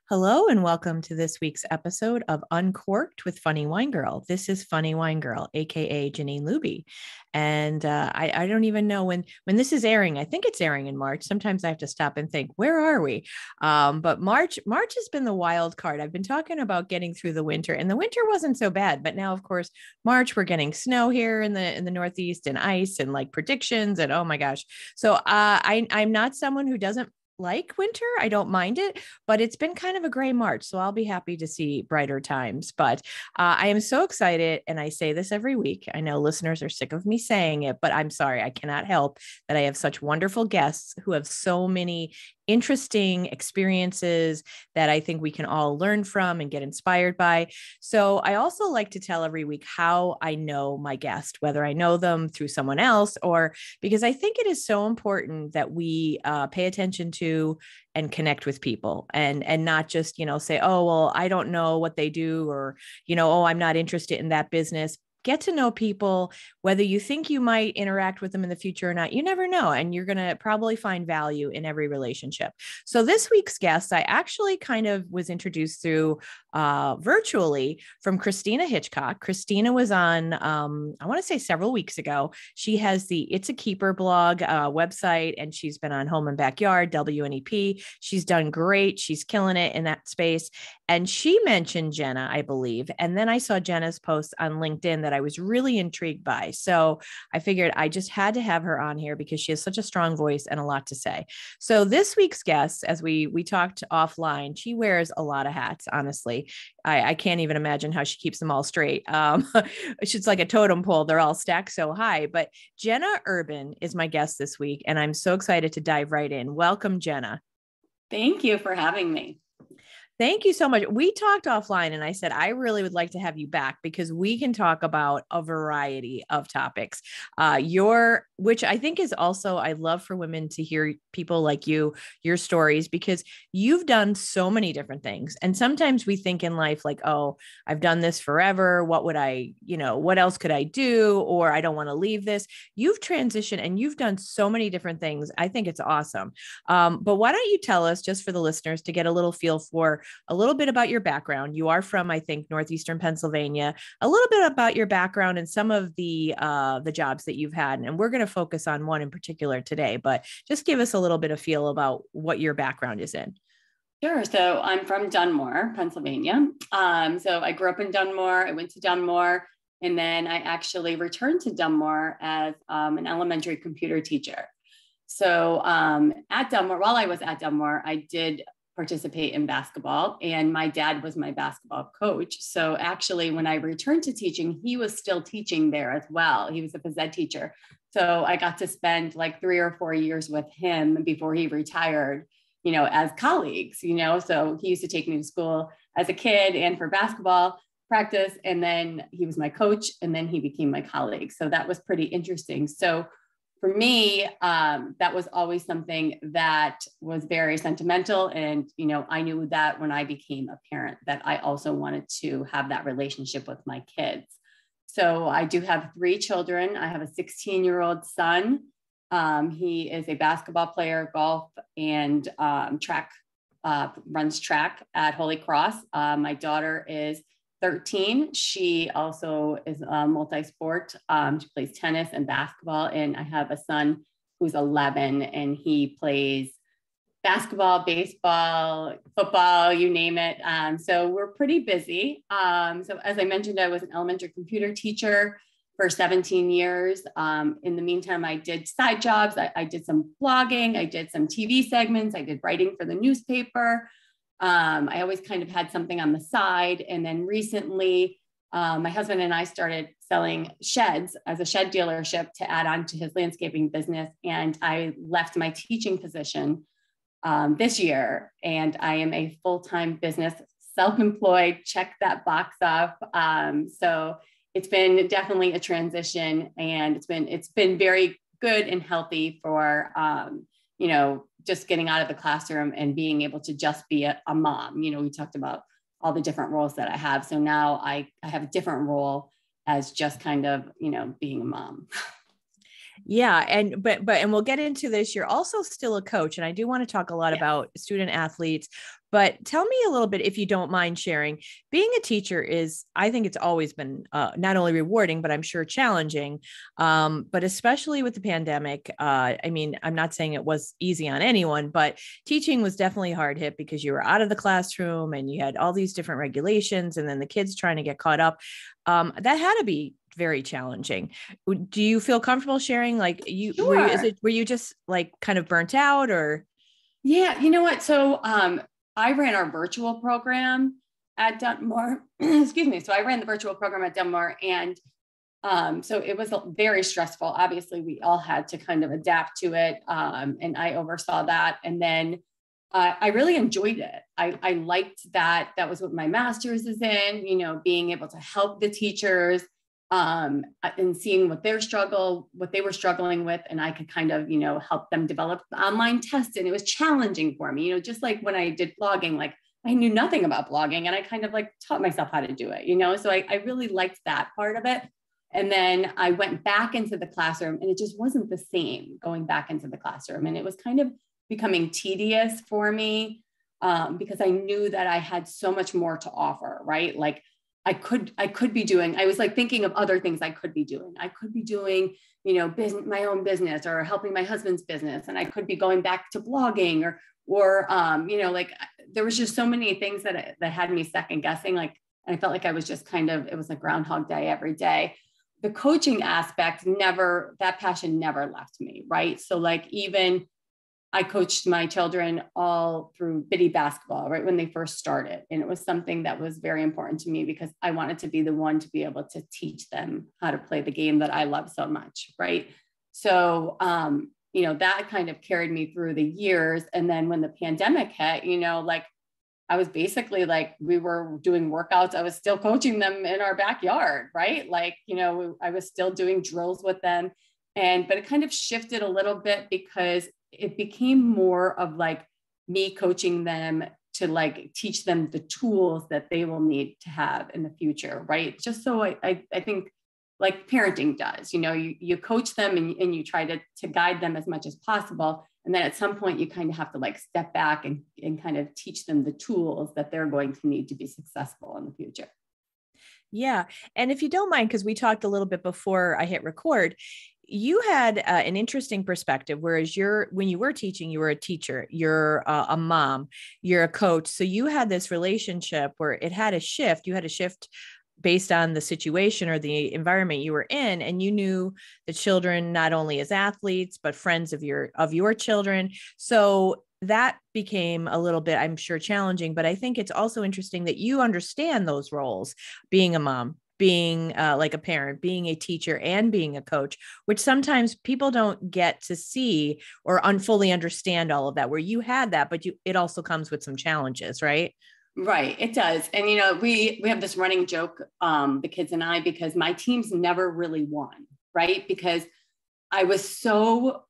Hello and welcome to this week's episode of Uncorked with Funny Wine Girl. This is Funny Wine Girl, aka Jeannine Luby, and I don't even know when this is airing. I think it's airing in March. Sometimes I have to stop and think, where are we? But March has been the wild card. I've been talking about getting through the winter, and the winter wasn't so bad. But now, of course, March we're getting snow here in the Northeast and ice and like predictions and oh my gosh. So I'm not someone who doesn't like winter. I don't mind it, but it's been kind of a gray March. So I'll be happy to see brighter times. But I am so excited. And I say this every week. I know listeners are sick of me saying it, but I'm sorry. I cannot help that I have such wonderful guests who have so many interesting experiences that I think we can all learn from and get inspired by. So I also like to tell every week how I know my guest, whether I know them through someone else or because I think it is so important that we pay attention to and connect with people and not just, say, oh, well, I don't know what they do or, oh, I'm not interested in that business. Get to know people, whether you think you might interact with them in the future or not, you never know. And you're going to probably find value in every relationship. So this week's guest, I actually kind of was introduced through virtually from Christina Hitchcock. Christina was on, I want to say several weeks ago. She has the It's a Keeper blog website, and she's been on Home and Backyard, WNEP. She's done great. She's killing it in that space. And she mentioned Jenna, I believe. And then I saw Jenna's post on LinkedIn that I was really intrigued by. So I figured I just had to have her on here because she has such a strong voice and a lot to say. So this week's guest, as we talked offline, she wears a lot of hats, honestly. I can't even imagine how she keeps them all straight. It's like a totem pole. They're all stacked so high. But Jenna Urban is my guest this week, and I'm so excited to dive right in. Welcome, Jenna. Thank you for having me. Thank you so much. We talked offline and I said, I really would like to have you back because we can talk about a variety of topics. Which I think is also, I love for women to hear people like you, your stories, because you've done so many different things. And sometimes we think in life like, oh, I've done this forever. What would what else could I do? Or I don't want to leave this. You've transitioned and you've done so many different things. I think it's awesome. But why don't you tell us, just for the listeners to get a little feel for a little bit about your background. You are from, I think, Northeastern Pennsylvania, a little bit about your background and some of the jobs that you've had. And we're going to focus on one in particular today, but just give us a little bit of feel about what your background is in. Sure. So I'm from Dunmore, Pennsylvania. So I grew up in Dunmore. I went to Dunmore, and then I actually returned to Dunmore as an elementary computer teacher. So at Dunmore, while I was at Dunmore, I did participate in basketball, and my dad was my basketball coach. So actually, when I returned to teaching, he was still teaching there as well. He was a phys ed teacher. So I got to spend like 3 or 4 years with him before he retired, as colleagues, so he used to take me to school as a kid and for basketball practice. And then he was my coach, and then he became my colleague. So that was pretty interesting. So for me, that was always something that was very sentimental. And, I knew that when I became a parent, that I also wanted to have that relationship with my kids. So I do have 3 children. I have a 16-year-old son. He is a basketball player, golf, and runs track at Holy Cross. My daughter is 13. She also is multi-sport. She plays tennis and basketball. And I have a son who's 11, and he plays basketball, baseball, football, you name it. So we're pretty busy. So as I mentioned, I was an elementary computer teacher for 17 years. In the meantime, I did side jobs. I did some blogging. I did some TV segments. I did writing for the newspaper. I always kind of had something on the side. And then recently, my husband and I started selling sheds as a shed dealership to add on to his landscaping business. And I left my teaching position this year, and I am a full-time business, self-employed, check that box off. So it's been definitely a transition, and it's been very good and healthy for, just getting out of the classroom and being able to just be a mom. We talked about all the different roles that I have. So now I have a different role as just kind of, being a mom. Yeah. And we'll get into this. You're also still a coach. And I do want to talk a lot Yeah. about student athletes, but tell me a little bit, if you don't mind sharing. Being a teacher is, I think it's always been not only rewarding, but I'm sure challenging. But especially with the pandemic, I mean, I'm not saying it was easy on anyone, but teaching was definitely hard hit because you were out of the classroom and you had all these different regulations and then the kids trying to get caught up. That had to be very challenging. Do you feel comfortable sharing? Like Sure. were you just like kind of burnt out or? Yeah, you know what? So I ran our virtual program at Dunmore. Excuse me. So I ran the virtual program at Dunmore, and so it was very stressful. Obviously, we all had to kind of adapt to it, and I oversaw that. And then I really enjoyed it. I liked that. That was what my master's is in. You know, being able to help the teachers and seeing what they were struggling with, and I could kind of, help them develop online tests. And it was challenging for me, just like when I did blogging, like I knew nothing about blogging and I kind of like taught myself how to do it, so I really liked that part of it. And then I went back into the classroom and it just wasn't the same going back into the classroom. And it was kind of becoming tedious for me because I knew that I had so much more to offer, right? Like I could be doing, I was like thinking of other things I could be doing. I could be doing, business, my own business, or helping my husband's business. And I could be going back to blogging or like there was just so many things that had me second guessing. Like, and I felt like I was just it was a Groundhog Day every day. The coaching aspect that passion never left me. Right. So like, even I coached my children all through bitty basketball, right when they first started. And it was something that was very important to me because I wanted to be the one to be able to teach them how to play the game that I love so much. Right. So, that kind of carried me through the years. And then when the pandemic hit, like I was basically like, we were doing workouts. I was still coaching them in our backyard. Right. Like, I was still doing drills with them. But it kind of shifted a little bit because it became more of like me coaching them to like teach them the tools that they will need to have in the future, right? Just so I think like parenting does, you coach them and you try to guide them as much as possible. And then at some point you kind of have to like step back and kind of teach them the tools that they're going to need to be successful in the future. Yeah. And if you don't mind, because we talked a little bit before I hit record, you had an interesting perspective, whereas when you were teaching, you were a teacher, you're a mom, you're a coach. So you had this relationship where it had a shift. You had a shift based on the situation or the environment you were in, and you knew the children not only as athletes but friends of your children. So that became a little bit, I'm sure, challenging, but I think it's also interesting that you understand those roles, being a mom, being like a parent, being a teacher, and being a coach, which sometimes people don't get to see or fully understand all of that, where you had that, but it also comes with some challenges, right? Right, it does. And we have this running joke, the kids and I, because my teams never really won, right? Because I was so,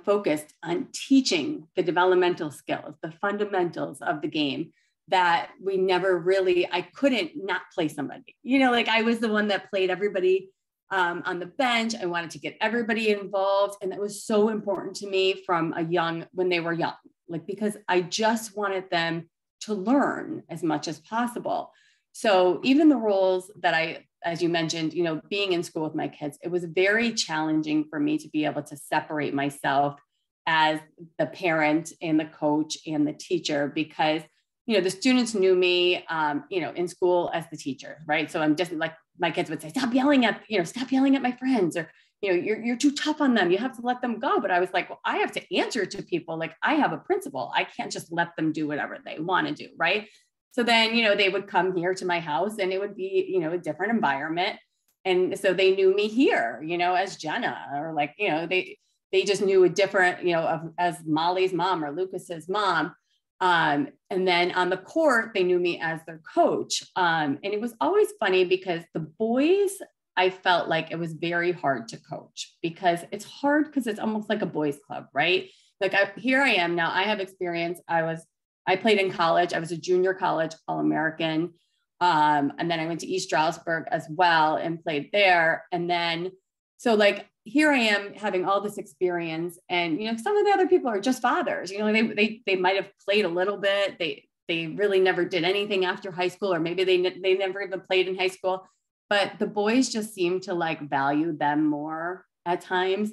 focused on teaching the developmental skills, the fundamentals of the game, that we never really, I couldn't not play somebody. Like I was the one that played everybody on the bench. I wanted to get everybody involved. And that was so important to me when they were young, like, because I just wanted them to learn as much as possible. So even the roles that as you mentioned, being in school with my kids, it was very challenging for me to be able to separate myself as the parent and the coach and the teacher, because, the students knew me, in school as the teacher, right? So I'm just like, my kids would say, stop yelling at my friends, or, you're too tough on them. You have to let them go. But I was like, well, I have to answer to people. Like I have a principal. I can't just let them do whatever they want to do. Right. So then, they would come here to my house and it would be, a different environment. And so they knew me here, as Jenna, or like, they just knew a different, as Molly's mom or Lucas's mom. And then on the court, they knew me as their coach. And it was always funny because the boys, I felt like it was very hard to coach, because it's hard because it's almost like a boys club, right? Like here I am now, I have experience. I played in college. I was a junior college All-American. And then I went to East Stroudsburg as well and played there. And then, so like here I am having all this experience, and, some of the other people are just fathers, they might've played a little bit. They really never did anything after high school, or maybe they never even played in high school, but the boys just seem to like value them more at times,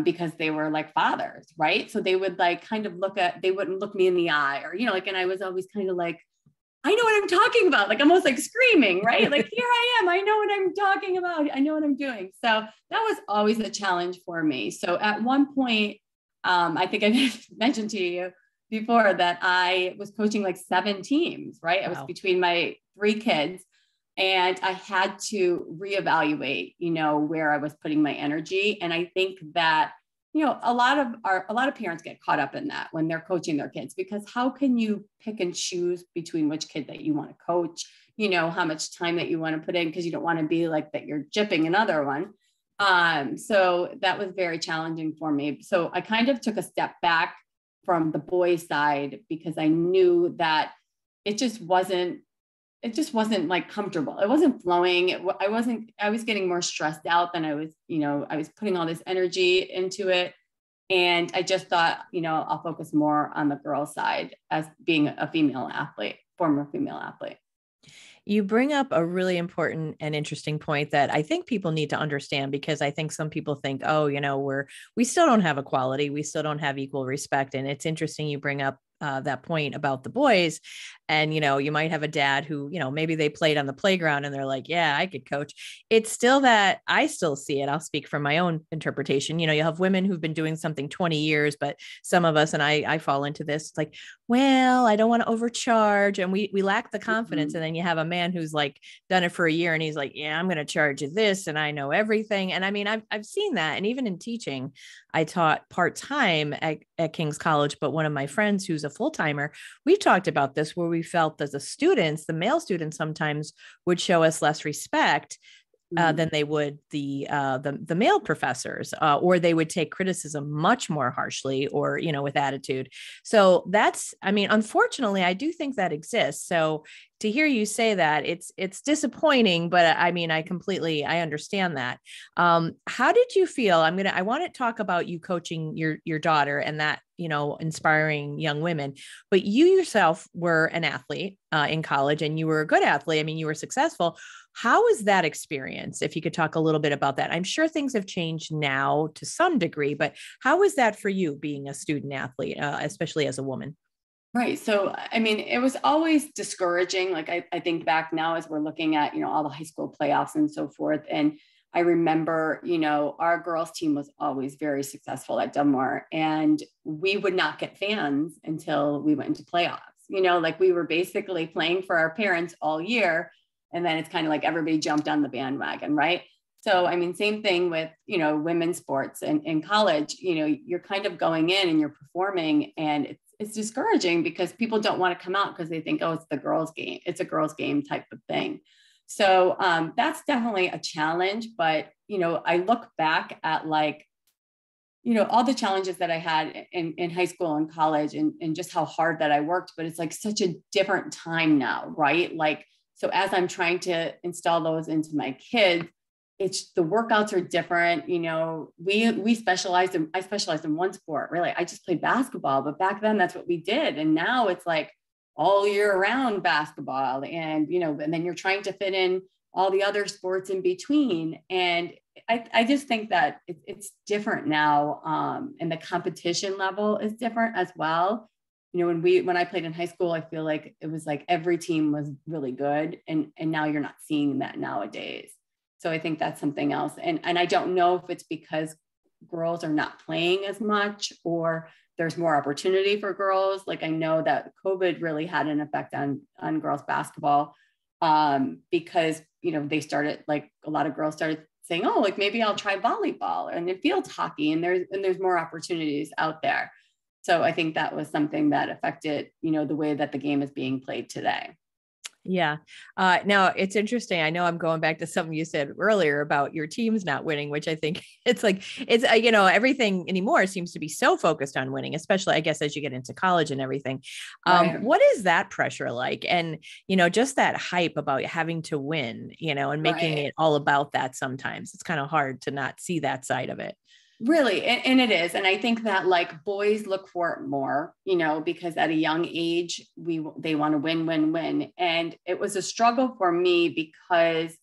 because they were like fathers. Right. So they would like kind of they wouldn't look me in the eye, or, and I was always kind of like, I know what I'm talking about. Like almost like screaming, right? Like, here I am. I know what I'm talking about. I know what I'm doing. So that was always a challenge for me. So at one point, I think I mentioned to you before that I was coaching like 7 teams, right? Wow. I was between my 3 kids, and I had to reevaluate, where I was putting my energy. And I think that, a lot of parents get caught up in that when they're coaching their kids, because how can you pick and choose between which kid that you want to coach, how much time that you want to put in, because you don't want to be like that you're gypping another one. So that was very challenging for me. So I kind of took a step back from the boys' side, because I knew that it just wasn't like comfortable. It wasn't flowing. I was getting more stressed out than I was, I was putting all this energy into it. And I just thought, I'll focus more on the girl side as being a female athlete, former female athlete. You bring up a really important and interesting point that I think people need to understand, because I think some people think, oh, we still don't have equality. We still don't have equal respect. And it's interesting you bring up that point about the boys. And, you might have a dad who, maybe they played on the playground and they're like, yeah, I could coach. It's still that I still see it. I'll speak from my own interpretation. You have women who've been doing something 20 years, but some of us, and I fall into this, it's like, well, I don't want to overcharge. And we lack the confidence. Mm-hmm. And then you have a man who's like done it for a year and he's like, yeah, I'm going to charge you this. And I know everything. And I mean, I've seen that. And even in teaching, I taught part-time at King's College, but one of my friends who's a full-timer, we've talked about this, where we felt that the male students sometimes would show us less respect than they would the male professors, or they would take criticism much more harshly, or, with attitude. So unfortunately, I do think that exists. So to hear you say that, it's disappointing, but I understand that. How did you feel? I want to talk about you coaching your daughter and that, inspiring young women, but you yourself were an athlete in college, and you were a good athlete. You were successful. How was that experience? If you could talk a little bit about that. I'm sure things have changed now to some degree, but how was that for you being a student athlete, especially as a woman? Right. So, it was always discouraging. Like I think back now as we're looking at, all the high school playoffs and so forth. And I remember, our girls team was always very successful at Del Mar, and we would not get fans until we went into playoffs. Like we were basically playing for our parents all year. And then it's kind of like everybody jumped on the bandwagon. Right. So, same thing with, women's sports and in college, you're kind of going in and you're performing, and it's discouraging because people don't want to come out because they think, oh, it's the girls' game. It's a girls' game type of thing. So that's definitely a challenge. But, I look back at all the challenges that I had in high school and college, and just how hard that I worked. But it's like such a different time now, right? So as I'm trying to install those into my kids, the workouts are different. I specialized in one sport, really. I just played basketball, but back then that's what we did. And now it's like all year round basketball, and, and then you're trying to fit in all the other sports in between. And I just think that it's different now. And the competition level is different as well. When I played in high school, I feel like it was like every team was really good. And now you're not seeing that nowadays. So I think that's something else. And I don't know if it's because girls are not playing as much, or there's more opportunity for girls. Like I know that COVID really had an effect on girls basketball, because, they started, like a lot of girls started saying, oh, like maybe I'll try volleyball and then field hockey, and there's more opportunities out there. So I think that was something that affected, the way that the game is being played today. Yeah. Now it's interesting. I know I'm going back to something you said earlier about your teams not winning, which I think it's like, it's, everything anymore seems to be so focused on winning, especially, I guess, as you get into college and everything. Right. What is that pressure like? And, just that hype about having to win, and making Right. it all about that sometimes. It's kind of hard to not see that side of it. Really, and it is. And I think that like boys look for it more, because at a young age, they want to win, win, win. And it was a struggle for me because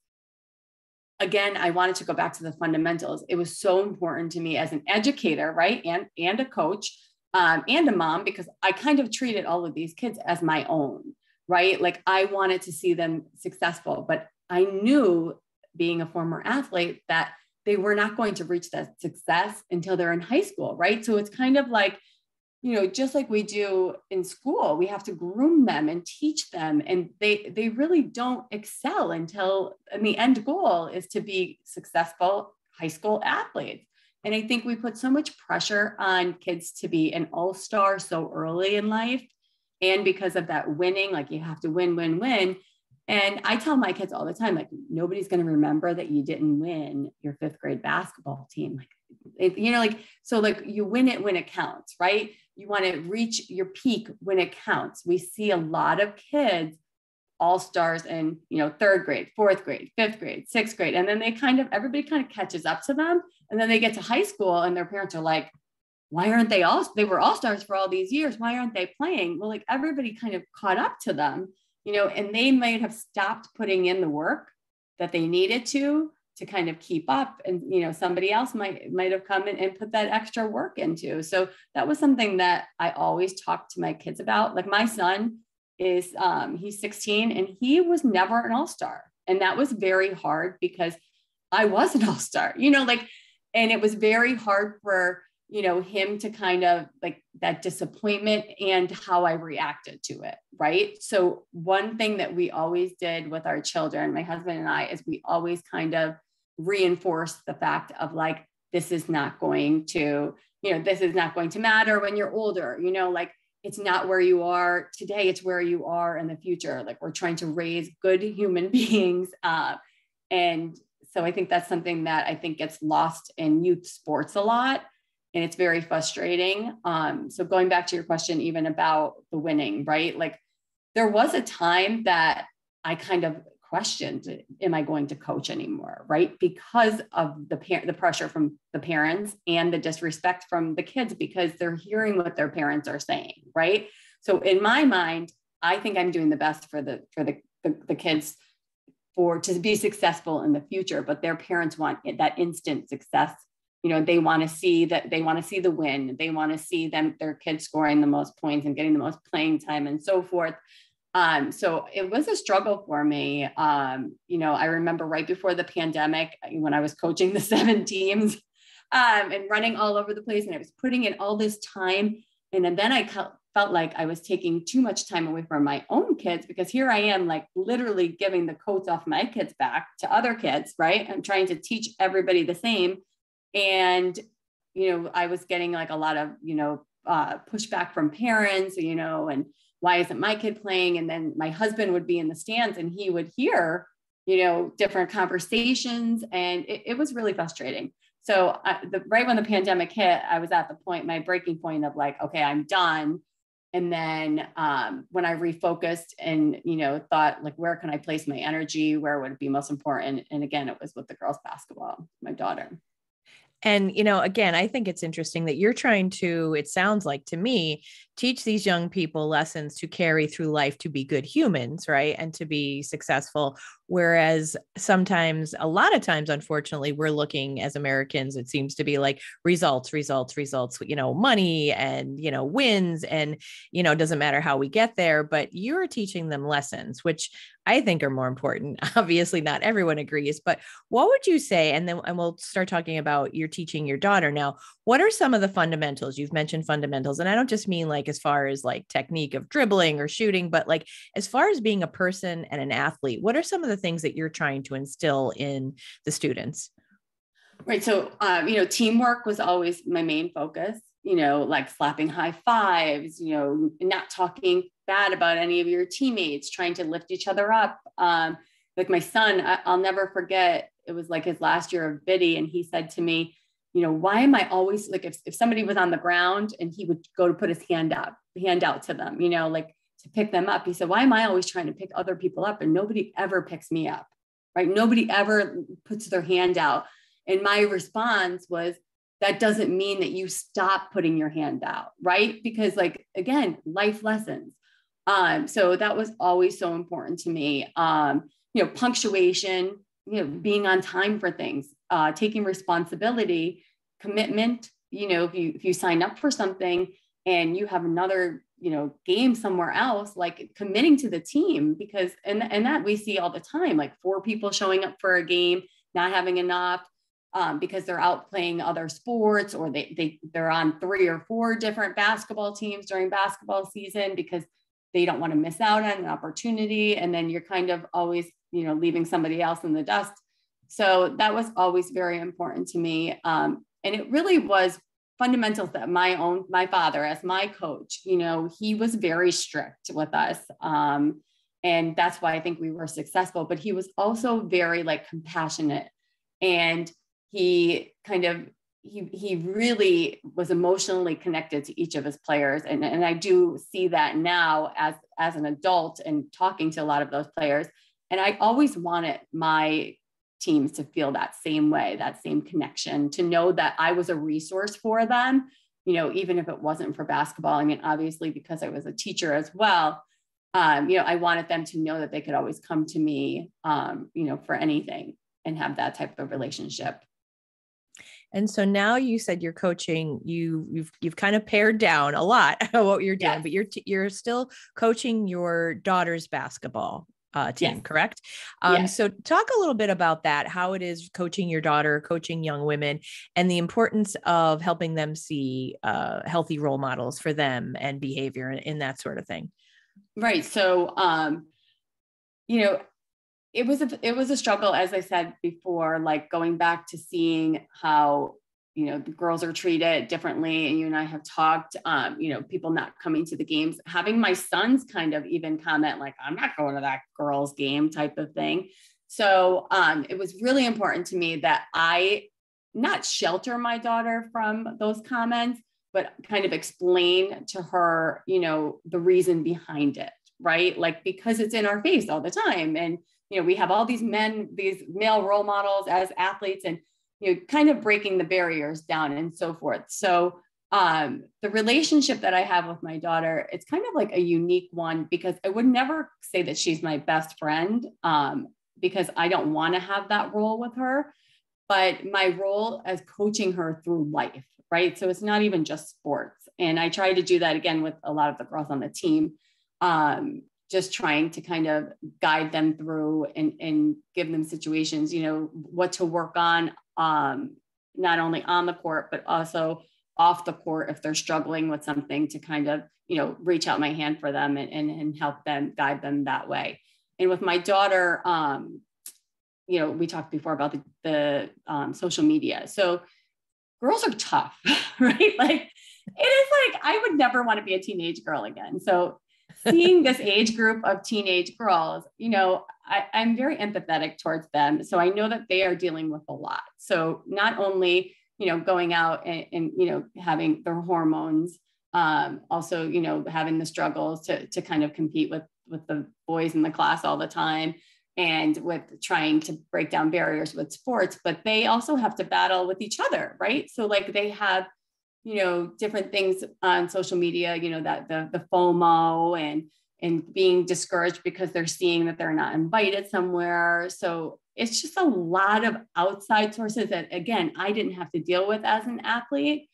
again, I wanted to go back to the fundamentals. It was so important to me as an educator, right? And a coach, and a mom, because I kind of treated all of these kids as my own, right? Like I wanted to see them successful, but I knew, being a former athlete, that they were not going to reach that success until they're in high school, right? So it's kind of like, just like we do in school, we have to groom them and teach them, and they really don't excel until, and the end goal is to be successful high school athletes. And I think we put so much pressure on kids to be an all-star so early in life, and because of that winning, like you have to win, win, win. And I tell my kids all the time, like, nobody's going to remember that you didn't win your fifth grade basketball team. Like, so like you win it when it counts, right? You want to reach your peak when it counts. We see a lot of kids, all stars in, third grade, fourth grade, fifth grade, sixth grade. And then everybody kind of catches up to them. And then they get to high school and their parents are like, why aren't they were all stars for all these years. Why aren't they playing? Well, like everybody kind of caught up to them, and they might have stopped putting in the work that they needed to kind of keep up. And, somebody else might have come in and put that extra work into. So that was something that I always talk to my kids about. Like my son is, he's 16 and he was never an all-star. And that was very hard because I was an all-star, and it was very hard for, him to kind of like that disappointment and how I reacted to it. Right. So one thing that we always did with our children, my husband and I, is we always kind of reinforce the fact of like, this is not going to matter when you're older, like it's not where you are today, it's where you are in the future. Like we're trying to raise good human beings. And so I think that's something that I think gets lost in youth sports a lot. And it's very frustrating. So going back to your question, even about the winning, right? Like there was a time that I kind of questioned, am I going to coach anymore? Right. Because of the pressure from the parents and the disrespect from the kids, because they're hearing what their parents are saying. Right. So in my mind, I think I'm doing the best for the kids to be successful in the future, but their parents want that instant success. They want to see the win. They want to see their kids scoring the most points and getting the most playing time and so forth. So it was a struggle for me. I remember right before the pandemic when I was coaching the 7 teams, and running all over the place, and I was putting in all this time. And then I felt like I was taking too much time away from my own kids, because here I am, like literally giving the coats off my kids back to other kids. Right. I'm trying to teach everybody the same. And, I was getting like a lot of, pushback from parents, and why isn't my kid playing? And then my husband would be in the stands and he would hear, different conversations, and it was really frustrating. So right when the pandemic hit, I was at my breaking point of like, okay, I'm done. And then when I refocused and, thought like, where can I place my energy? Where would it be most important? And again, it was with the girls basketball, my daughter. And, again, I think it's interesting that you're trying to, it sounds like to me, teach these young people lessons to carry through life, to be good humans, right? And to be successful. Whereas sometimes, a lot of times, unfortunately, we're looking as Americans, it seems to be like results, money and, wins. And, it doesn't matter how we get there, but you're teaching them lessons, which I think are more important. Obviously, not everyone agrees, but what would you say? And we'll start talking about you're teaching your daughter now. What are some of the fundamentals? You've mentioned fundamentals, and I don't just mean like as far as like technique of dribbling or shooting, but like as far as being a person and an athlete, what are some of the things that you're trying to instill in the students? Right. So, teamwork was always my main focus. like slapping high fives, not talking bad about any of your teammates, trying to lift each other up. Like my son, I'll never forget, it was like his last year of biddy. And he said to me, why am I always like, if somebody was on the ground and he would go to put his hand out to them, like to pick them up. He said, why am I always trying to pick other people up and nobody ever picks me up, right? Nobody ever puts their hand out. And my response was, that doesn't mean that you stop putting your hand out, right? Because like, again, life lessons. So that was always so important to me. Punctuation, being on time for things, taking responsibility, commitment. If you sign up for something and you have another, game somewhere else, like committing to the team, because, and that we see all the time, like 4 people showing up for a game, not having enough, because they're out playing other sports, or they're on 3 or 4 different basketball teams during basketball season because they don't want to miss out on an opportunity. And then you're kind of always, leaving somebody else in the dust. So that was always very important to me. And it really was fundamental that my father, as my coach, he was very strict with us. And that's why I think we were successful, but he was also very like compassionate, and he really was emotionally connected to each of his players. And I do see that now as an adult and talking to a lot of those players. And I always wanted my teams to feel that same way, that same connection, to know that I was a resource for them, even if it wasn't for basketball. I mean, obviously, because I was a teacher as well, I wanted them to know that they could always come to me, for anything, and have that type of relationship. And so now you said you're coaching, you've kind of pared down a lot of what you're doing, yes, but you're still coaching your daughter's basketball team, yes, correct? Yes. So talk a little bit about that, how it is coaching your daughter, coaching young women, and the importance of helping them see healthy role models for them and behavior and that sort of thing. Right. So, it was a struggle, as I said before, like going back to seeing how, the girls are treated differently. And you and I have talked, people not coming to the games, having my sons kind of even comment like, I'm not going to that girls' game type of thing. So it was really important to me that I not shelter my daughter from those comments, but kind of explain to her, the reason behind it, right? Like, because it's in our face all the time. And, we have all these male role models as athletes, and, kind of breaking the barriers down and so forth. So the relationship that I have with my daughter, it's kind of like a unique one, because I would never say that she's my best friend, because I don't want to have that role with her, but my role as coaching her through life, right? So it's not even just sports. And I try to do that again with a lot of the girls on the team. Just trying to kind of guide them through and give them situations, what to work on, not only on the court, but also off the court if they're struggling with something, to kind of, reach out my hand for them and help them, guide them that way. And with my daughter, we talked before about the social media. So girls are tough, right? Like, it is like, I would never want to be a teenage girl again. So seeing this age group of teenage girls, I'm very empathetic towards them. So I know that they are dealing with a lot. So not only, going out and having their hormones, also, having the struggles to kind of compete with the boys in the class all the time, and with trying to break down barriers with sports, but they also have to battle with each other, right? So like they have, different things on social media, that the FOMO and being discouraged because they're seeing that they're not invited somewhere. So it's just a lot of outside sources that, again, I didn't have to deal with as an athlete.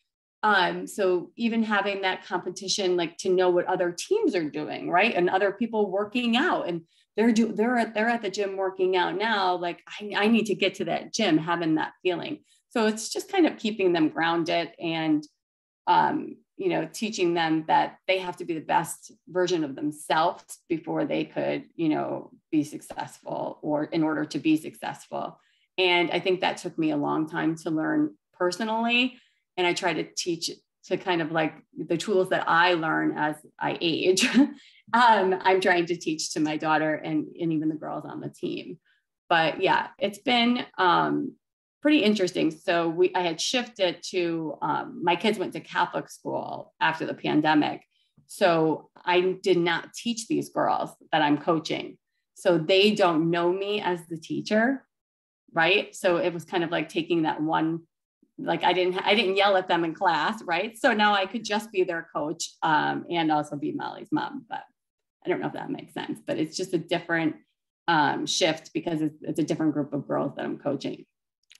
So even having that competition, like to know what other teams are doing, right? And other people working out, and they're at the gym working out now. Like I need to get to that gym, having that feeling. So it's just kind of keeping them grounded and, teaching them that they have to be the best version of themselves before they could, be successful, or in order to be successful. And I think that took me a long time to learn personally. And I try to teach to kind of like the tools that I learn as I age, I'm trying to teach to my daughter and even the girls on the team. But yeah, it's been pretty interesting. So I had shifted to, my kids went to Catholic school after the pandemic. So I did not teach these girls that I'm coaching. So they don't know me as the teacher, right? So it was kind of like taking that one, like I didn't yell at them in class, right? So now I could just be their coach and also be Molly's mom. But I don't know if that makes sense, but it's just a different shift because it's a different group of girls that I'm coaching.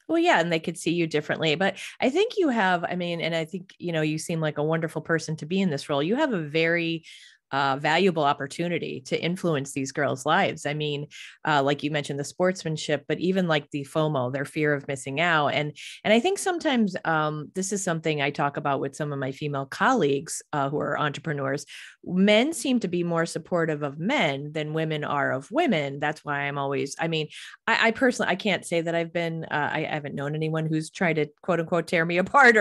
Well, yeah, and they could see you differently. But I think you have, I mean, and I think, you seem like a wonderful person to be in this role. You have a very valuable opportunity to influence these girls' lives. I mean, like you mentioned, the sportsmanship, but even like the FOMO, their fear of missing out. And I think sometimes this is something I talk about with some of my female colleagues who are entrepreneurs. Men seem to be more supportive of men than women are of women. That's why I'm always, I mean, I personally, I can't say that I've been, I haven't known anyone who's tried to quote unquote tear me apart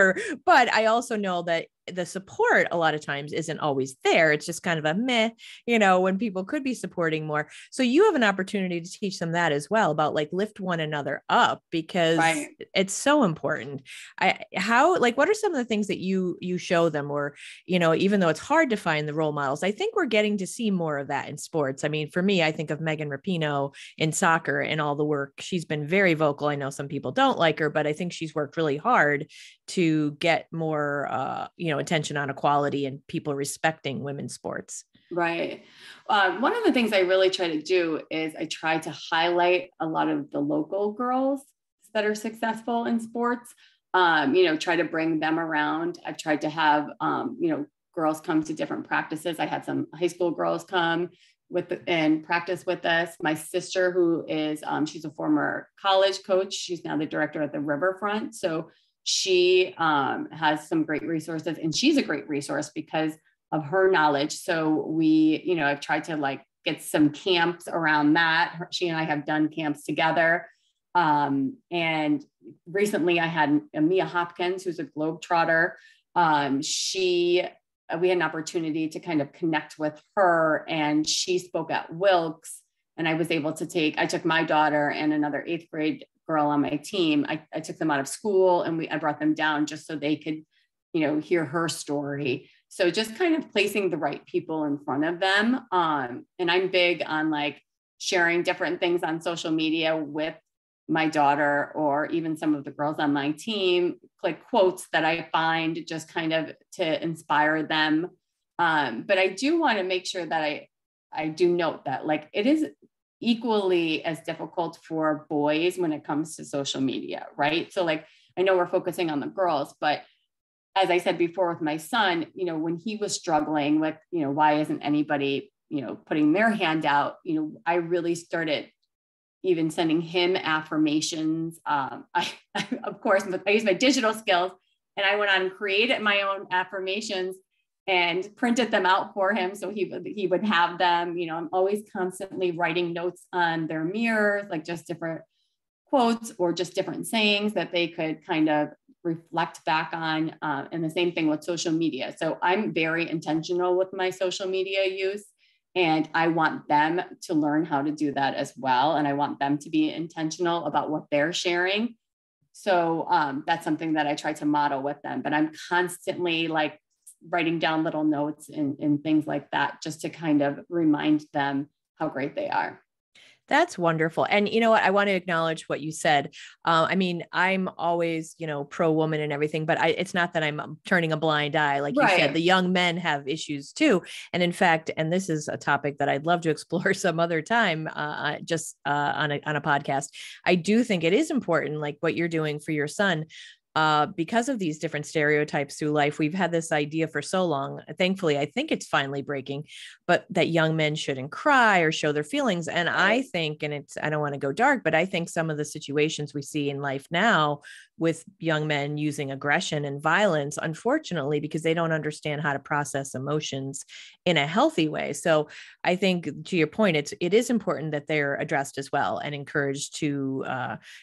but I also know that the support a lot of times isn't always there. It's just kind of a meh, when people could be supporting more. So you have an opportunity to teach them that as well, about like lift one another up, because right. It's so important. What are some of the things that you show them, or, even though it's hard to find the role models, I think we're getting to see more of that in sports. I mean, for me, I think of Megan Rapinoe in soccer and all the work. She's been very vocal. I know some people don't like her, but I think she's worked really hard to get more, attention on equality and people respecting women's sports. Right. One of the things I really try to do is I try to highlight a lot of the local girls that are successful in sports, try to bring them around. I've tried to have, girls come to different practices. I had some high school girls come and practice with us. My sister, who is, she's a former college coach. She's now the director at the Riverfront. So she has some great resources, and she's a great resource because of her knowledge. So we, I've tried to like get some camps around that. She and I have done camps together. And recently I had Mia Hopkins, who's a Globetrotter. We had an opportunity to kind of connect with her, and she spoke at Wilkes, and I was able to I took my daughter and another 8th grade girl on my team. I took them out of school and I brought them down just so they could, hear her story. So just kind of placing the right people in front of them. And I'm big on like sharing different things on social media with my daughter, or even some of the girls on my team, like quotes that I find just kind of to inspire them. But I do want to make sure that I do note that like it is equally as difficult for boys when it comes to social media, right? So like, I know we're focusing on the girls, but as I said before with my son, when he was struggling with, why isn't anybody, putting their hand out, I really started even sending him affirmations. I of course, I use my digital skills, and I went on and created my own affirmations and printed them out for him. So he would have them, I'm always constantly writing notes on their mirrors, like just different quotes or just different sayings that they could kind of reflect back on. And the same thing with social media. So I'm very intentional with my social media use, and I want them to learn how to do that as well. And I want them to be intentional about what they're sharing. So that's something that I try to model with them, but I'm constantly like writing down little notes and things like that, just to kind of remind them how great they are. That's wonderful. And you know what? I want to acknowledge what you said. I mean, I'm always, pro woman and everything, but it's not that I'm turning a blind eye. Like you said, the young men have issues too. And in fact, and this is a topic that I'd love to explore some other time, just on a podcast. I do think it is important, like what you're doing for your son. Because of these different stereotypes through life, we've had this idea for so long. Thankfully, I think it's finally breaking, but that young men shouldn't cry or show their feelings. And I think, and I don't want to go dark, but I think some of the situations we see in life now with young men using aggression and violence, unfortunately, because they don't understand how to process emotions in a healthy way. So I think, to your point, it is important that they're addressed as well and encouraged to,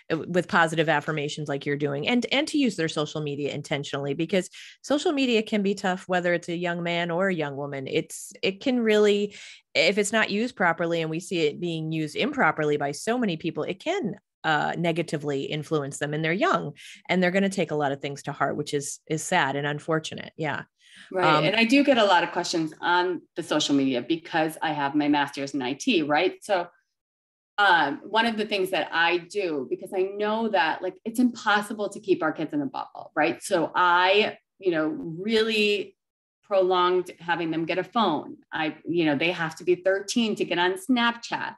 with positive affirmations like you're doing. And to use their social media intentionally, because social media can be tough, whether it's a young man or a young woman. It can really, if it's not used properly, and we see it being used improperly by so many people, it can negatively influence them, and they're young and they're going to take a lot of things to heart, which is sad and unfortunate. Yeah. Right. And I do get a lot of questions on the social media because I have my master's in IT, right? So one of the things that I do, because I know that like it's impossible to keep our kids in a bubble, right? So I, really prolonged having them get a phone. They have to be 13 to get on Snapchat.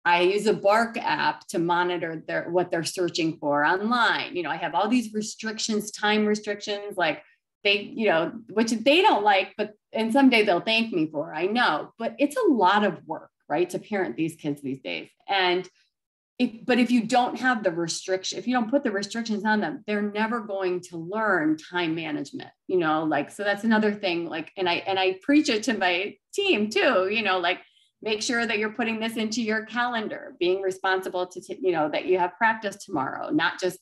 I use a Bark app to monitor what they're searching for online. I have all these restrictions, time restrictions, like which they don't like, and someday they'll thank me for, I know, but it's a lot of work, right, to parent these kids these days. And if you don't have the restriction, if you don't put the restrictions on them, they're never going to learn time management, so that's another thing. And I preach it to my team too, make sure that you're putting this into your calendar, being responsible to, that you have practice tomorrow, not just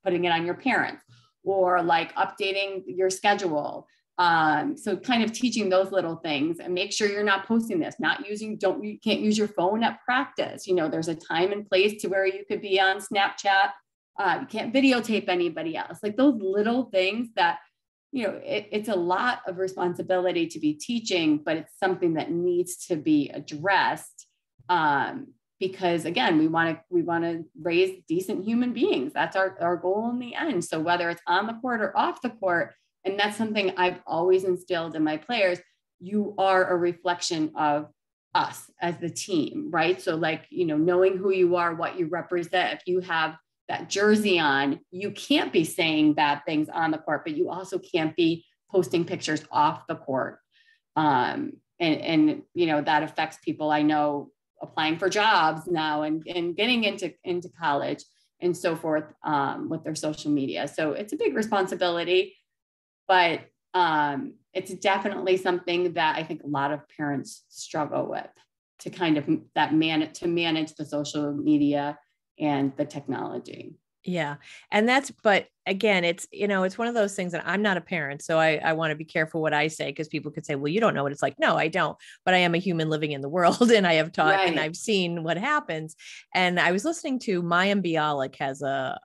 putting it on your parents, or like updating your schedule. So kind of teaching those little things, and make sure you're not posting this, you can't use your phone at practice. There's a time and place to where you could be on Snapchat. You can't videotape anybody else. Like those little things that, it's a lot of responsibility to be teaching, but it's something that needs to be addressed. Because again, we want to raise decent human beings. That's our goal in the end. So whether it's on the court or off the court, and that's something I've always instilled in my players, you are a reflection of us as the team, right? So like, knowing who you are, what you represent. If you have that jersey on, you can't be saying bad things on the court, but you also can't be posting pictures off the court. And that affects people I know applying for jobs now and getting into college and so forth, with their social media. So it's a big responsibility, but it's definitely something that I think a lot of parents struggle with, to kind of manage the social media and the technology. Yeah. And but again, it's one of those things that I'm not a parent. So I want to be careful what I say, because people could say, well, you don't know what it's like. No, I don't, but I am a human living in the world, and I have taught and I've seen what happens. And I was listening to Mayim Bialik has a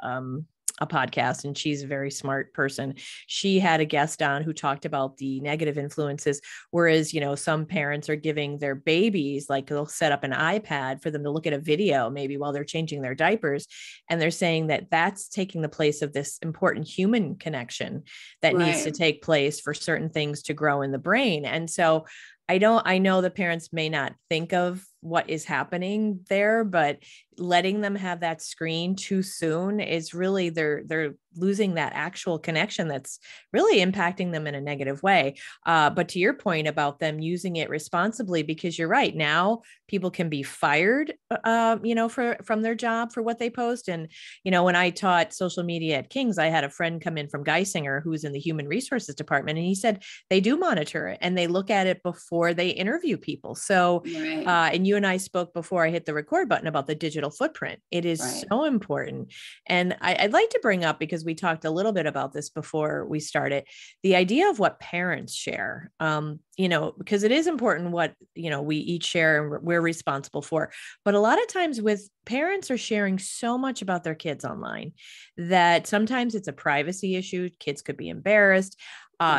podcast, and she's a very smart person. She had a guest on who talked about the negative influences, whereas, some parents are giving their babies, like they'll set up an iPad for them to look at a video, maybe while they're changing their diapers. And they're saying that that's taking the place of this important human connection that needs to take place for certain things to grow in the brain. And so I know the parents may not think of what is happening there, but letting them have that screen too soon is really, they're losing that actual connection that's really impacting them in a negative way. But to your point about them using it responsibly, because you're right, now people can be fired, from their job for what they post. And, when I taught social media at King's, I had a friend come in from Geisinger who's in the human resources department, and he said they do monitor it and they look at it before they interview people. So, and you and I spoke before I hit the record button about the digital footprint. It is so important. And I'd like to bring up, because we talked a little bit about this before we started, the idea of what parents share, because it is important what, we each share and we're responsible for. But a lot of times with parents are sharing so much about their kids online that sometimes it's a privacy issue. Kids could be embarrassed.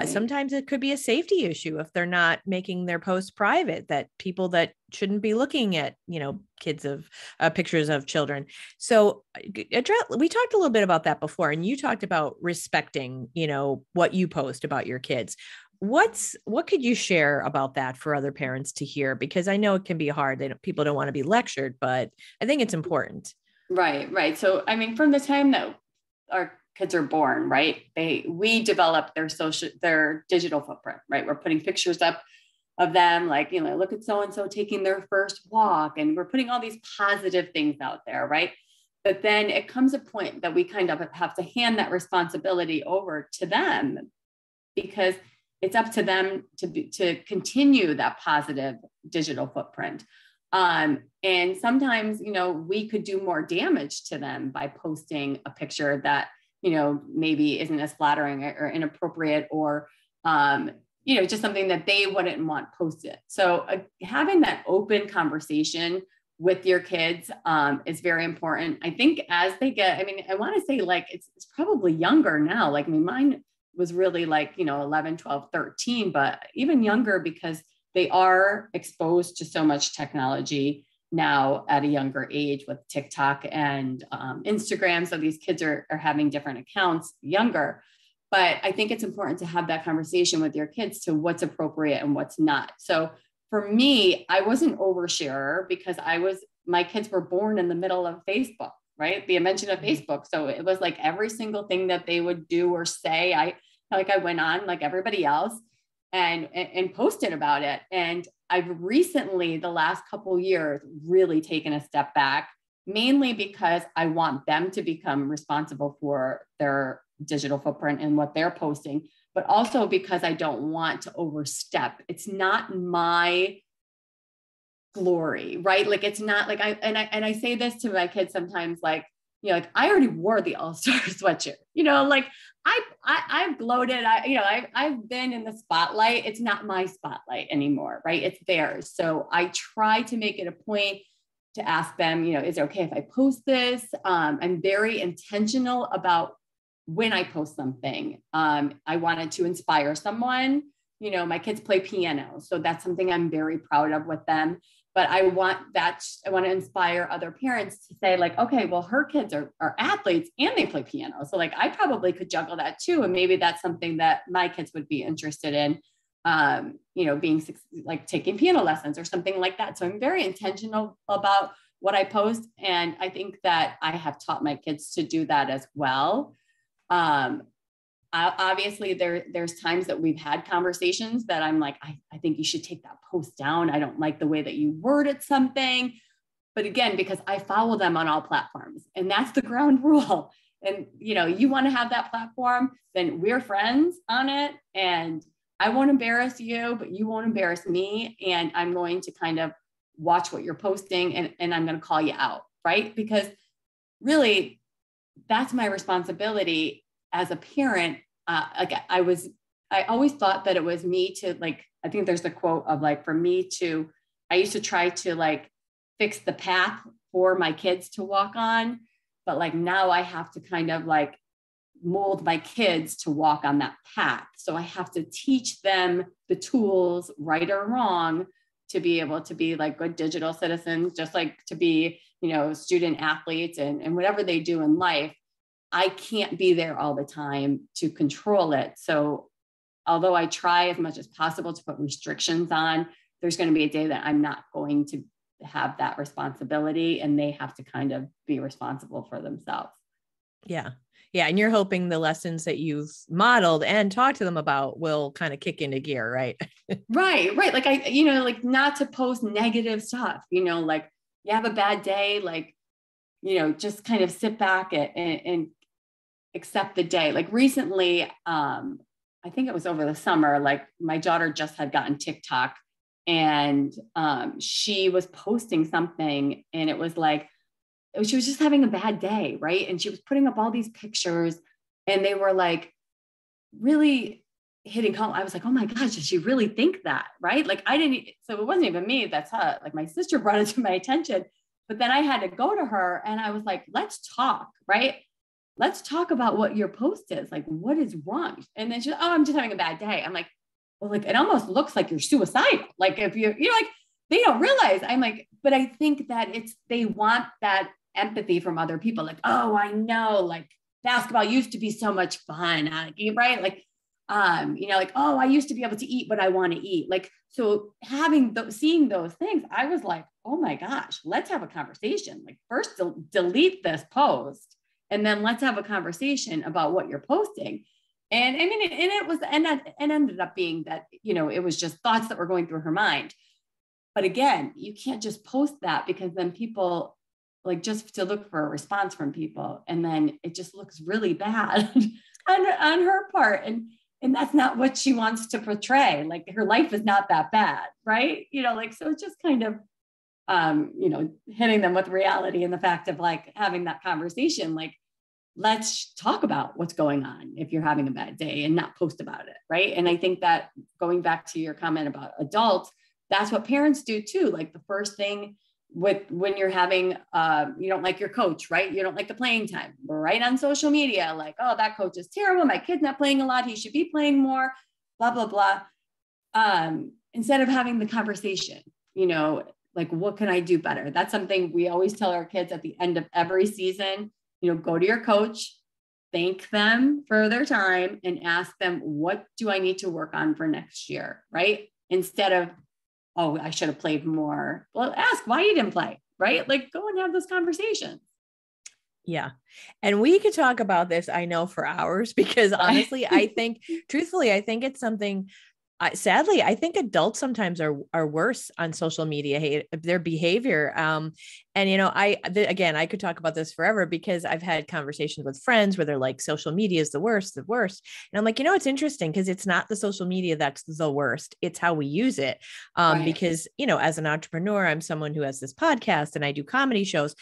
Sometimes it could be a safety issue if they're not making their posts private, that people that shouldn't be looking at, kids of pictures of children. So we talked a little bit about that before, and you talked about respecting, what you post about your kids. What could you share about that for other parents to hear? Because I know it can be hard. People don't want to be lectured, but I think it's important. Right. So, I mean, from the time that our kids are born, right, we develop their digital footprint, right? We're putting pictures up of them, like, look at so-and-so taking their first walk. And we're putting all these positive things out there, right? But then it comes a point that we kind of have to hand that responsibility over to them, because it's up to them to continue that positive digital footprint. And sometimes, we could do more damage to them by posting a picture that maybe isn't as flattering or inappropriate, or, just something that they wouldn't want posted. So having that open conversation with your kids is very important. I think as they get, I want to say like, it's probably younger now. Like, mine was really like, 11, 12, 13, but even younger, because they are exposed to so much technology now at a younger age with TikTok and Instagram. So these kids are having different accounts younger. But I think it's important to have that conversation with your kids to what's appropriate and what's not. So for me, I was an oversharer because my kids were born in the middle of Facebook, right? The invention of Facebook. So it was like every single thing that they would do or say, I went on like everybody else and posted about it. And I've recently, the last couple of years, really taken a step back, mainly because I want them to become responsible for their digital footprint and what they're posting, but also because I don't want to overstep. It's not my glory, right? Like, it's not like I say this to my kids sometimes, like, like I already wore the All-Star sweatshirt, like I've gloated, I've been in the spotlight. It's not my spotlight anymore, right? It's theirs. So I try to make it a point to ask them, is it okay if I post this? I'm very intentional about when I post something. I wanted to inspire someone. My kids play piano, so that's something I'm very proud of with them. But I want to inspire other parents to say like, okay, well, her kids are athletes and they play piano. So like, I probably could juggle that too. And maybe that's something that my kids would be interested in, being like taking piano lessons or something like that. So I'm very intentional about what I post. And I think that I have taught my kids to do that as well. Obviously there's times that we've had conversations that I'm like, I think you should take that post down. I don't like the way that you worded something. But again, because I follow them on all platforms, and that's the ground rule. And, you want to have that platform, then we're friends on it. And I won't embarrass you, but you won't embarrass me. And I'm going to kind of watch what you're posting, and I'm going to call you out, right? Because really, that's my responsibility as a parent. I always thought that it was me to like, I think there's the quote of like, I used to try to like fix the path for my kids to walk on, but like now I have to kind of like mold my kids to walk on that path. So I have to teach them the tools, right or wrong, to be able to be like good digital citizens, just like to be, student athletes and whatever they do in life. I can't be there all the time to control it. So although I try as much as possible to put restrictions on, there's going to be a day that I'm not going to have that responsibility, and they have to kind of be responsible for themselves. Yeah. Yeah. And you're hoping the lessons that you've modeled and talked to them about will kind of kick into gear, right? Right. Like like not to post negative stuff, like you have a bad day, like, just kind of sit back and accept the day. Like recently, I think it was over the summer, like my daughter just had gotten TikTok, and she was posting something, and it was like, she was just having a bad day. Right. And she was putting up all these pictures, and they were like really hitting home. I was like, oh my gosh, does she really think that? Right. Like so it wasn't even me. That's her. Like my sister brought it to my attention, but then I had to go to her and I was like, let's talk. Right. Let's talk about what your post is. Like, what is wrong? And then she's, oh, I'm just having a bad day. I'm like, well, like, it almost looks like you're suicidal. Like if you're like, they don't realize. I'm like, but I think that they want that empathy from other people. Like, oh, I know, like basketball used to be so much fun. Right. Like, like, oh, I used to be able to eat what I want to eat. Like, so seeing those things, I was like, oh my gosh, let's have a conversation. Like first delete this post, and then let's have a conversation about what you're posting. And I mean, it ended up being that, it was just thoughts that were going through her mind. But again, you can't just post that, because then people like just to look for a response from people. And then it just looks really bad on her part. And that's not what she wants to portray. Like her life is not that bad. Right. Like, so it's just kind of, hitting them with reality and the fact of like having that conversation. Like, let's talk about what's going on if you're having a bad day and not post about it. Right. And I think that going back to your comment about adults, that's what parents do too. Like the first thing when you're having, you don't like your coach, right? You don't like the playing time. We're right on social media. Like, oh, that coach is terrible. My kid's not playing a lot. He should be playing more, blah, blah, blah. Instead of having the conversation, like, what can I do better? That's something we always tell our kids at the end of every season, go to your coach, thank them for their time and ask them, what do I need to work on for next year? Right. Instead of, oh, I should have played more. Well, ask why you didn't play, right? Like go and have those conversations. Yeah. And we could talk about this, I know, for hours, because honestly, truthfully, I think it's something, sadly, I think adults sometimes are worse on social media, their behavior. Again, I could talk about this forever because I've had conversations with friends where they're like, social media is the worst. And I'm like, it's interesting because it's not the social media that's the worst. It's how we use it. Right. Because, as an entrepreneur, I'm someone who has this podcast and I do comedy shows.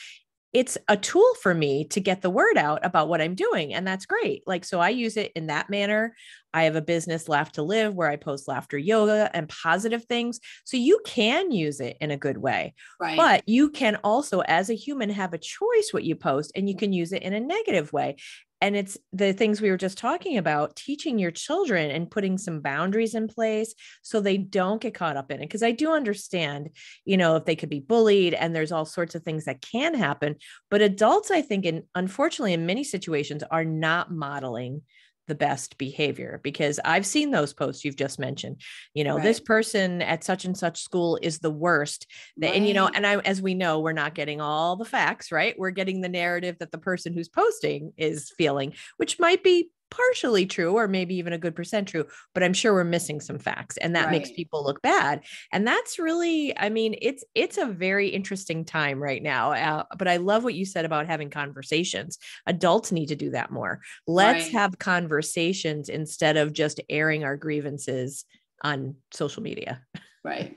It's a tool for me to get the word out about what I'm doing. And that's great. Like, so I use it in that manner. I have a business, Laugh to Live, where I post laughter yoga and positive things. So you can use it in a good way, right. But you can also, as a human, have a choice what you post, and you can use it in a negative way. And it's the things we were just talking about, teaching your children and putting some boundaries in place so they don't get caught up in it. Because I do understand, if they could be bullied and there's all sorts of things that can happen. But adults, I think, unfortunately, in many situations, are not modeling the best behavior, because I've seen those posts you've just mentioned, Right. This person at such and such school is the worst. Right. And as we know, we're not getting all the facts, right? We're getting the narrative that the person who's posting is feeling, which might be partially true, or maybe even a good percent true, but I'm sure we're missing some facts, and that right. makes people look bad. And that's really, it's a very interesting time right now. But I love what you said about having conversations. Adults need to do that more. Let's right. have conversations instead of just airing our grievances on social media. Right.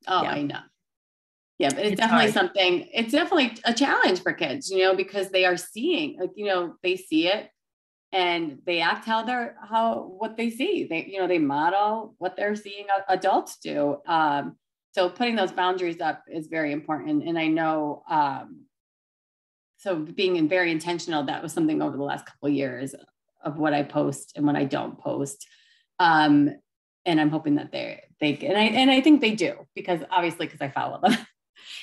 Oh, yeah. I know. Yeah, but it's definitely hard. It's definitely a challenge for kids, because they are seeing, they see it and they act what they see. They model what they're seeing adults do. So putting those boundaries up is very important. And I know, so being very intentional, that was something over the last couple of years of what I post and what I don't post. And I'm hoping that I think they do, because I follow them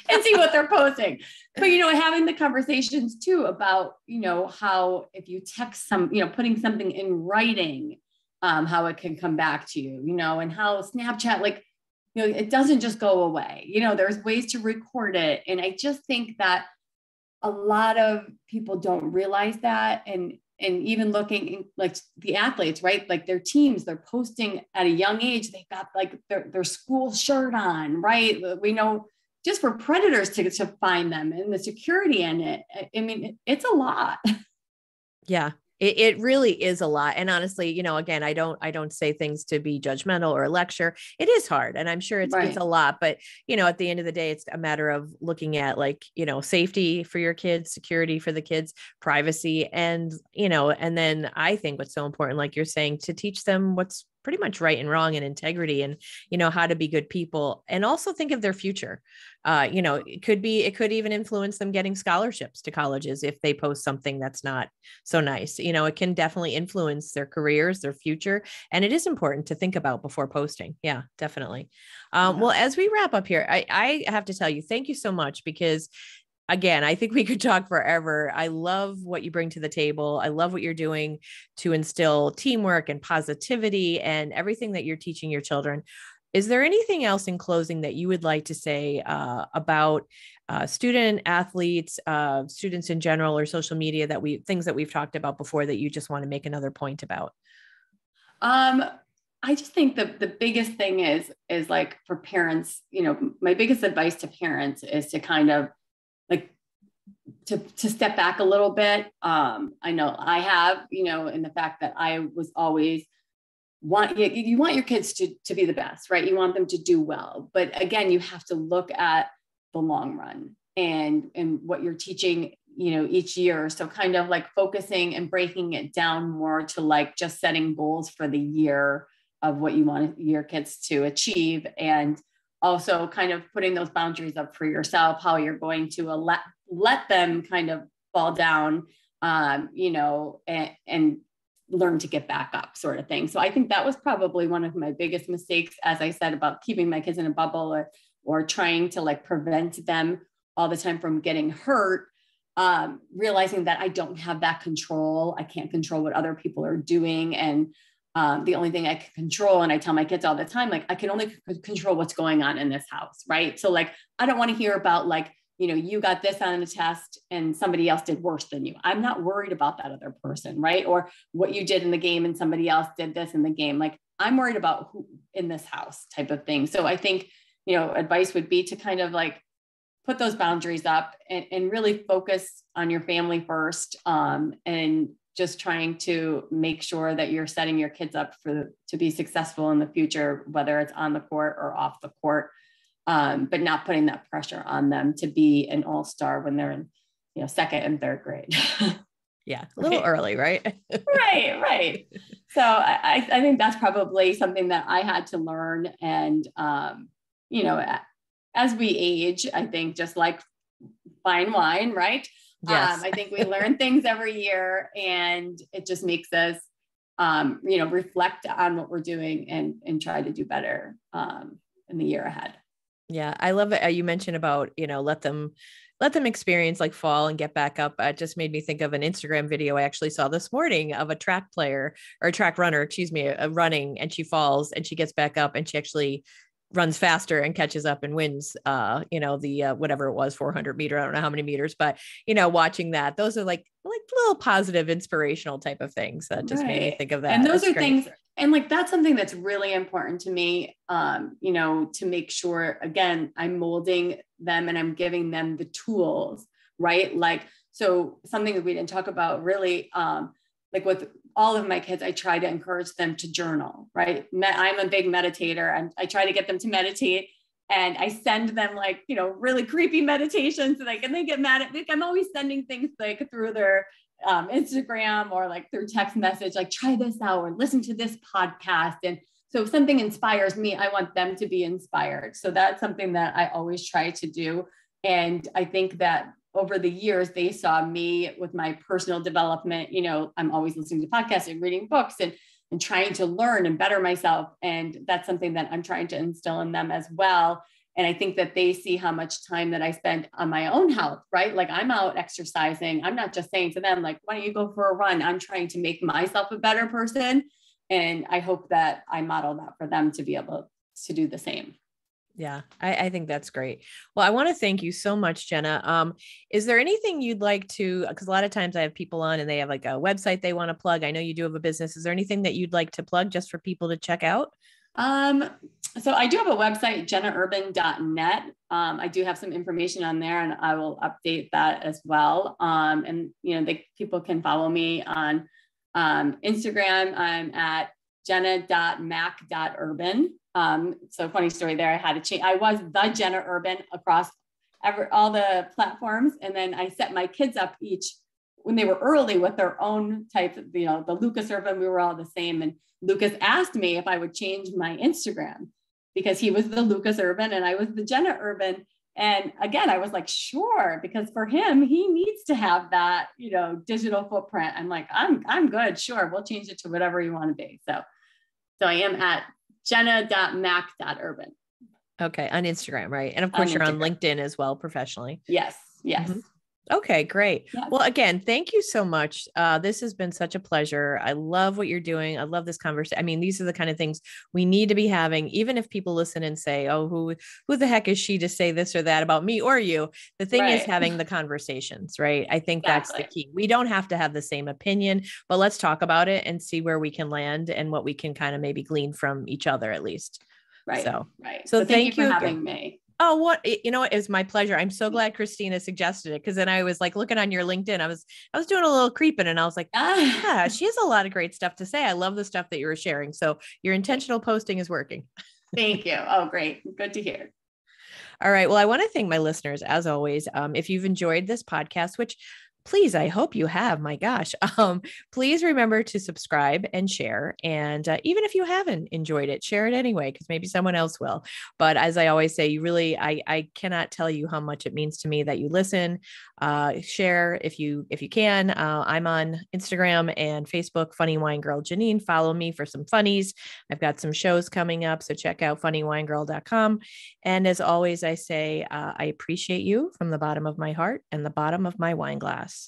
and see what they're posting. But, having the conversations too about, how if you text putting something in writing, how it can come back to you, and how Snapchat, it doesn't just go away. There's ways to record it. And I just think that a lot of people don't realize that. And even looking like the athletes, right? Like their teams, they're posting at a young age, they've got like their school shirt on, right? We know just for predators to find them and the security in it. I mean, it's a lot. Yeah. It really is a lot. And honestly, again, I don't say things to be judgmental or lecture. It is hard. And I'm sure it's a lot, but at the end of the day, it's a matter of looking at safety for your kids, security for the kids, privacy. And, and then I think what's so important, like you're saying, to teach them what's pretty much right and wrong and integrity, and, how to be good people, and also think of their future. It could even influence them getting scholarships to colleges if they post something that's not so nice. It can definitely influence their careers, their future. And it is important to think about before posting. Yeah, definitely. Well, as we wrap up here, I have to tell you, thank you so much, because again, I think we could talk forever. I love what you bring to the table. I love what you're doing to instill teamwork and positivity and everything that you're teaching your children. Is there anything else in closing that you would like to say about student athletes, students in general, or social media, things that we've talked about before that you just want to make another point about? I just think the biggest thing is like for parents, my biggest advice to parents is to kind of to step back a little bit. I know I have, in the fact that I was always you want your kids to be the best, right? You want them to do well. But again, you have to look at the long run and what you're teaching, each year. So kind of like focusing and breaking it down more to like just setting goals for the year of what you want your kids to achieve. And also kind of putting those boundaries up for yourself, how you're going to let them kind of fall down, and learn to get back up sort of thing. So I think that was probably one of my biggest mistakes, as I said, about keeping my kids in a bubble or trying to like prevent them all the time from getting hurt, realizing that I don't have that control. I can't control what other people are doing. And the only thing I can control, and I tell my kids all the time, like, I can only control what's going on in this house, right? So like, I don't want to hear about like, you got this on a test and somebody else did worse than you. I'm not worried about that other person, right? Or what you did in the game and somebody else did this in the game. Like, I'm worried about who in this house type of thing. So I think, advice would be to kind of like put those boundaries up and really focus on your family first, and just trying to make sure that you're setting your kids up to be successful in the future, whether it's on the court or off the court. But not putting that pressure on them to be an all-star when they're in, second and third grade. Yeah. A little early, right? Right. So I think that's probably something that I had to learn. And, as we age, I think just like fine wine, right? Yes. I think we learn things every year, and it just makes us, reflect on what we're doing and try to do better in the year ahead. Yeah. I love it. You mentioned about, let them experience like fall and get back up. It just made me think of an Instagram video I actually saw this morning of a track player or a track runner, running, and she falls and she gets back up and she actually runs faster and catches up and wins, the whatever it was, 400 meter. I don't know how many meters, but, watching that, those are like little positive, inspirational type of things that just made me think of that. And those are things. And like, that's something that's really important to me, to make sure, again, I'm molding them and I'm giving them the tools, right? Like, so something that we didn't talk about really, like with all of my kids, I try to encourage them to journal, right? I'm a big meditator, and I try to get them to meditate, and I send them like, really creepy meditations, and they get mad at me. I'm always sending things like through their Instagram or like through text message, like try this out or listen to this podcast. And so if something inspires me, I want them to be inspired. So that's something that I always try to do. And I think that over the years, they saw me with my personal development. I'm always listening to podcasts and reading books and trying to learn and better myself. And that's something that I'm trying to instill in them as well. And I think that they see how much time that I spend on my own health, right? Like, I'm out exercising. I'm not just saying to them, like, why don't you go for a run? I'm trying to make myself a better person. And I hope that I model that for them to be able to do the same. Yeah, I think that's great. Well, I want to thank you so much, Jenna. Is there anything you'd like to, because a lot of times I have people on and they have like a website they want to plug. I know you do have a business. Is there anything that you'd like to plug just for people to check out? So I do have a website, jennaurban.net. I do have some information on there, and I will update that as well. And people can follow me on Instagram. I'm at jenna.mac.urban. So funny story there. I had to change. I was the Jenna Urban across all the platforms. And then I set my kids up each when they were early with their own type of, the Lucas Urban, we were all the same. And Lucas asked me if I would change my Instagram because he was the Lucas Urban and I was the Jenna Urban. And again, I was like, sure, because for him, he needs to have that, digital footprint. I'm like, I'm good. Sure. We'll change it to whatever you want to be. So I am at jenna.mac.urban. Okay. On Instagram, right? And of course you're on LinkedIn as well, professionally. Yes. Mm-hmm. Okay, great. Yes. Well, again, thank you so much. This has been such a pleasure. I love what you're doing. I love this conversation. I mean, these are the kind of things we need to be having, even if people listen and say, oh, who the heck is she to say this or that about me or you? The thing is having the conversations, right? I think that's the key. We don't have to have the same opinion, but let's talk about it and see where we can land and what we can kind of maybe glean from each other at least. Right. So thank you for having me. Oh, it was my pleasure. I'm so glad Christina suggested it. Cause then I was like looking on your LinkedIn, I was doing a little creeping and I was like, yeah, she has a lot of great stuff to say. I love the stuff that you were sharing. So your intentional posting is working. Thank you. Oh, great. Good to hear. All right. Well, I want to thank my listeners as always. If you've enjoyed this podcast, which Please, I hope you have. My gosh. Please remember to subscribe and share. And even if you haven't enjoyed it, share it anyway, because maybe someone else will. But as I always say, you really, I cannot tell you how much it means to me that you listen. Share if you can. I'm on Instagram and Facebook, Funny Wine Girl Jeannine. Follow me for some funnies. I've got some shows coming up, so check out funnywinegirl.com. And as always, I say, I appreciate you from the bottom of my heart and the bottom of my wine glass.